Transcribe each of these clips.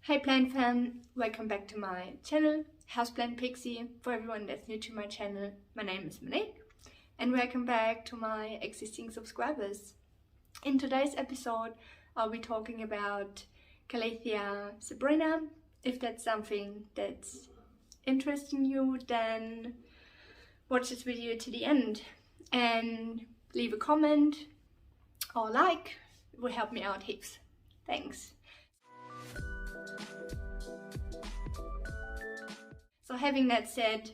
Hi plant fam, welcome back to my channel, Houseplantpixie. For everyone that's new to my channel, my name is Monique and welcome back to my existing subscribers. In today's episode, I'll be talking about Calathea Zebrina. If that's something that's interesting you, then watch this video to the end and leave a comment or like. It will help me out heaps. Thanks. So having that said,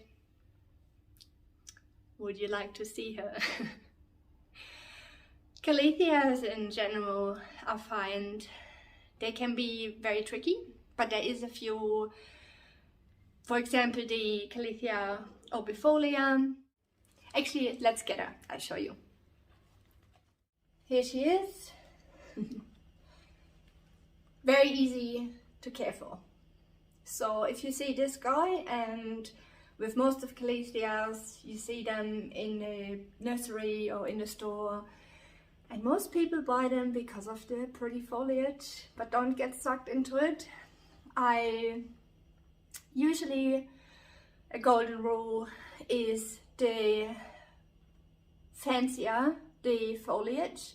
would you like to see her? Calatheas in general, I find they can be very tricky, but there is a few, for example the Calathea obifolia. Actually, let's get her, I'll show you. Here she is. Very easy to care for. So if you see this guy, and with most of Calatheas you see them in a nursery or in the store, and most people buy them because of the pretty foliage, but don't get sucked into it. Usually a golden rule is the fancier the foliage,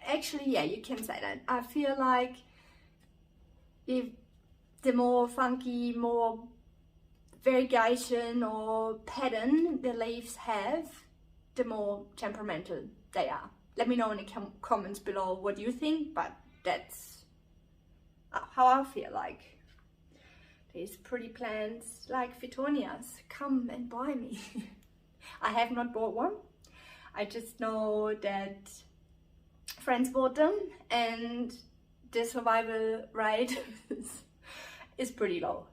actually yeah, you can say that. I feel like if the more funky, more variegation or pattern the leaves have, the more temperamental they are. Let me know in the comments below what you think, but that's how I feel like. These pretty plants like Fitonias, come and buy me. I have not bought one. I just know that friends bought them and the survival rate is pretty low.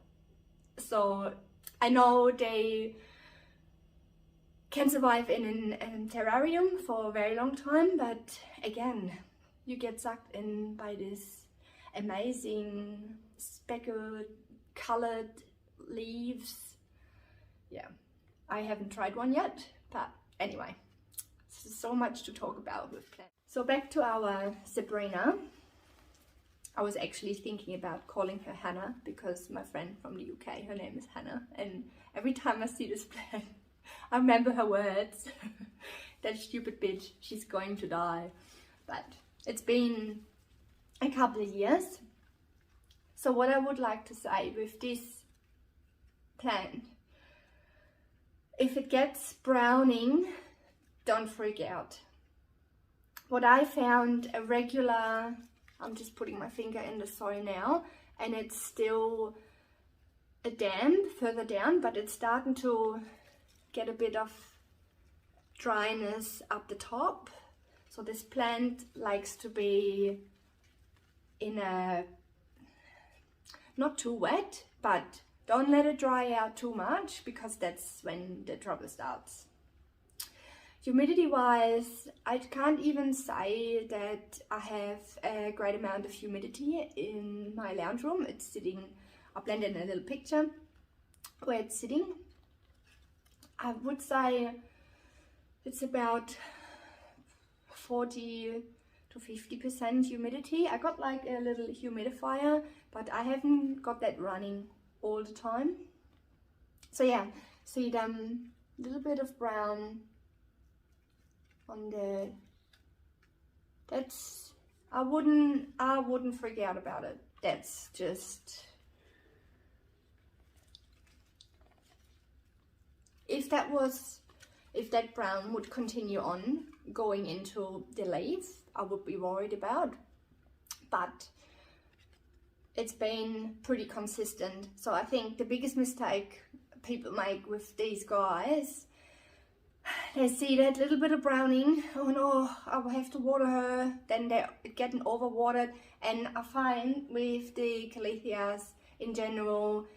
So I know they can survive in a terrarium for a very long time, but again, you get sucked in by this amazing speckled colored leaves. Yeah, I haven't tried one yet, but anyway, there's so much to talk about with plants. So back to our Zebrina. I was actually thinking about calling her Hannah because my friend from the UK, her name is Hannah, and every time I see this plant, I remember her words. That stupid bitch, she's going to die. But it's been a couple of years. So what I would like to say with this plant, if it gets browning, don't freak out. What I found, a regular, I'm just putting my finger in the soil now, and it's still a damp further down, but it's starting to get a bit of dryness up the top. So this plant likes to be in a, not too wet, but don't let it dry out too much, because that's when the trouble starts. Humidity wise, I can't even say that I have a great amount of humidity in my lounge room. It's sitting, I'll blend in a little picture where it's sitting. I would say it's about 40 to 50% humidity. I got like a little humidifier, but I haven't got that running all the time. So yeah, see them, a little bit of brown on the, that's, I wouldn't freak out about it. That's just, if that brown would continue on going into the leaf, I would be worried about, but it's been pretty consistent. So I think the biggest mistake people make with these guys, they see that little bit of browning, oh no, I will have to water her, then they're getting overwatered. And I find with the Calatheas in general,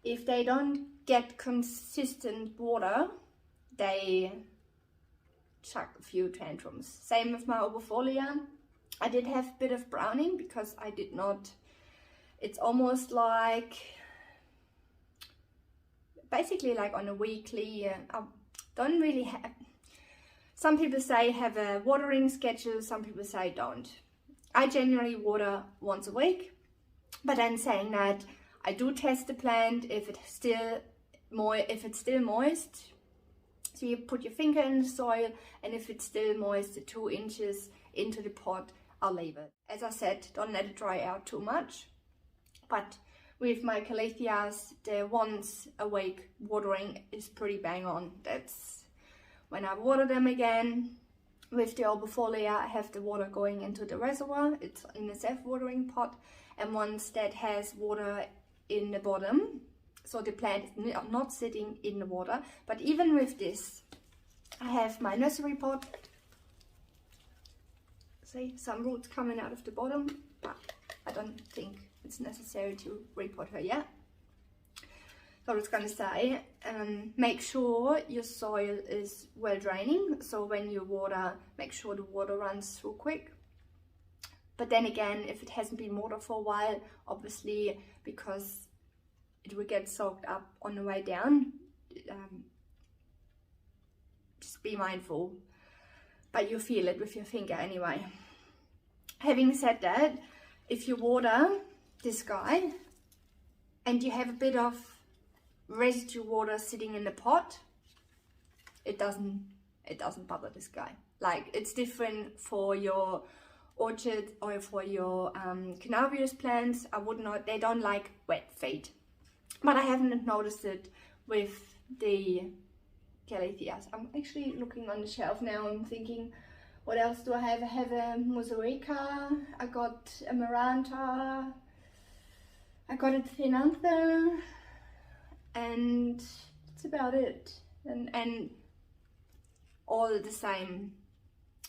if they don't get consistent water, they chuck a few tantrums. Same with my obifolia. I did have a bit of browning because I did not, it's almost like, basically like on a weekly, I don't really have, some people say have a watering schedule, some people say don't. I generally water once a week, but then saying that, I do test the plant if it's still moist. So you put your finger in the soil, and if it's still moist 2 inches into the pot, I'll leave it. As I said, don't let it dry out too much. But with my Calatheas, the once a week watering is pretty bang on. That's when I water them again. With the Albifolia, I have the water going into the reservoir. It's in a self-watering pot, and once that has water in the bottom, so the plant is not sitting in the water. But even with this, I have my nursery pot. See, some roots coming out of the bottom, but I don't think it's necessary to repot her yet. So I was going to say, make sure your soil is well draining. So when you water, make sure the water runs through quick. But then again, if it hasn't been watered for a while, obviously, because it will get soaked up on the way down, just be mindful. But you feel it with your finger anyway. Having said that, if you water this guy and you have a bit of residue water sitting in the pot, it doesn't bother this guy. Like, it's different for your orchid or for your cannabis plants. They don't like wet feet, but I haven't noticed it with the Calatheas. I'm actually looking on the shelf now and thinking, what else do I have? I have a Mosaica, I got a Maranta, I got a Thinanther, and that's about it. And all the same.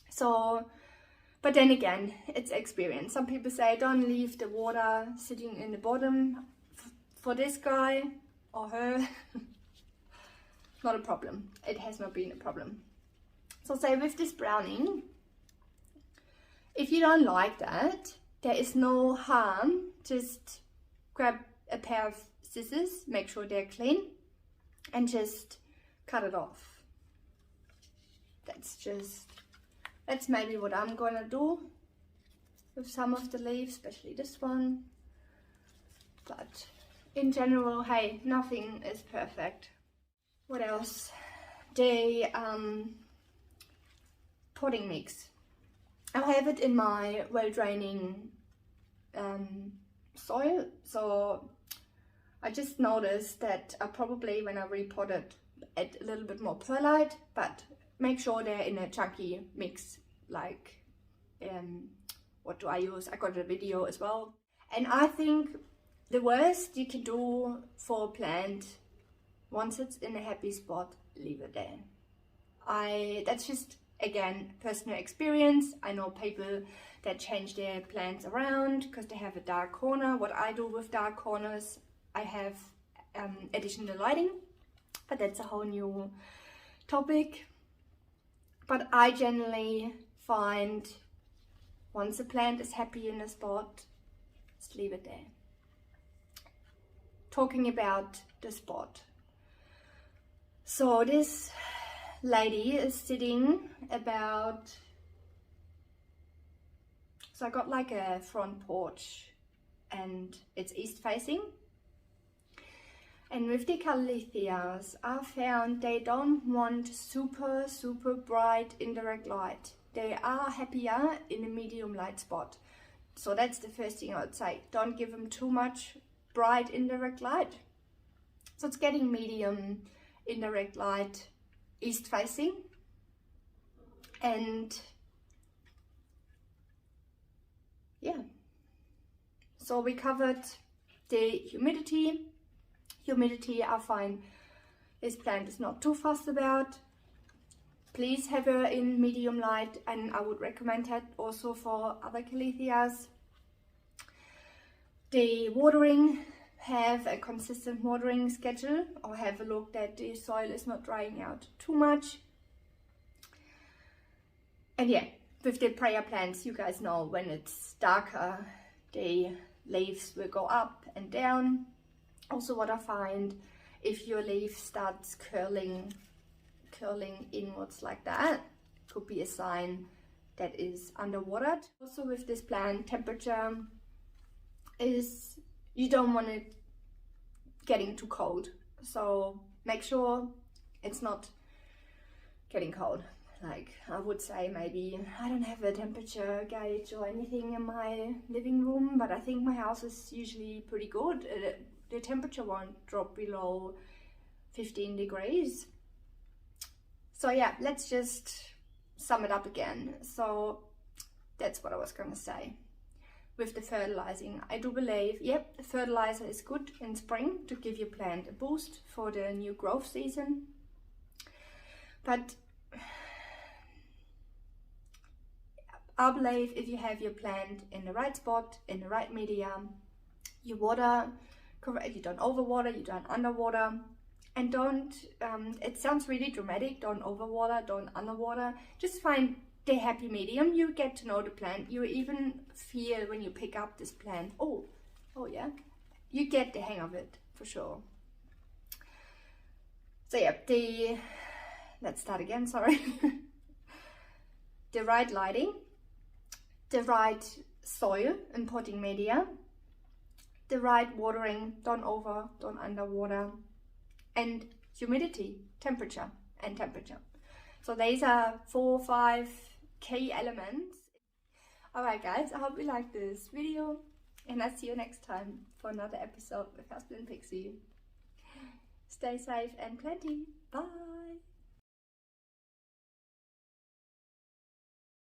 So, but then again, it's experience. Some people say don't leave the water sitting in the bottom. For this guy or her, not a problem. It has not been a problem. So say with this browning, if you don't like that, there is no harm. Just grab a pair of scissors, make sure they're clean, and just cut it off. That's maybe what I'm gonna do with some of the leaves, especially this one. But in general, hey, nothing is perfect. What else? The potting mix. I have it in my well-draining soil, so I just noticed that I probably, when I repot it, add a little bit more perlite, but make sure they're in a chunky mix. Like, what do I use? I got a video as well. And I think the worst you can do for a plant, once it's in a happy spot, leave it there. That's just, again, personal experience. I know people that change their plants around because they have a dark corner. What I do with dark corners, I have additional lighting, but that's a whole new topic. But I generally find once a plant is happy in a spot, just leave it there. Talking about the spot. So this lady is sitting about, so I got like a front porch and it's east facing. And with the Calatheas, I found they don't want super bright indirect light. They are happier in a medium light spot. So that's the first thing I would say. Don't give them too much bright indirect light. So it's getting medium indirect light east facing. And yeah, so we covered the humidity. Humidity, I find this plant is not too fussed about. Please have her in medium light, and I would recommend that also for other Calatheas. The watering, have a consistent watering schedule, or have a look that the soil is not drying out too much. And yeah, with the prayer plants, you guys know when it's darker, the leaves will go up and down. Also, what I find, if your leaf starts curling inwards like that, could be a sign that is underwatered. Also with this plant, temperature is, you don't want it getting too cold, so make sure it's not getting cold. Like, I would say maybe, I don't have a temperature gauge or anything in my living room, but I think my house is usually pretty good. The temperature won't drop below 15 degrees. So yeah, let's just sum it up again. So that's what I was going to say. With the fertilizing, I do believe, yep, the fertilizer is good in spring to give your plant a boost for the new growth season. But I believe if you have your plant in the right spot, in the right medium, you water correct, you don't overwater, you don't underwater, and don't, it sounds really dramatic, don't overwater, don't underwater, just find the happy medium. You get to know the plant, you even feel when you pick up this plant, oh yeah, you get the hang of it for sure. So yeah, let's start again, sorry. The right lighting, the right soil and potting media, the right watering, don't over, don't underwater, and humidity, temperature. So these are 4 or 5 key elements. Alright guys, I hope you liked this video, and I'll see you next time for another episode with Houseplantpixie. Stay safe and plenty. Bye!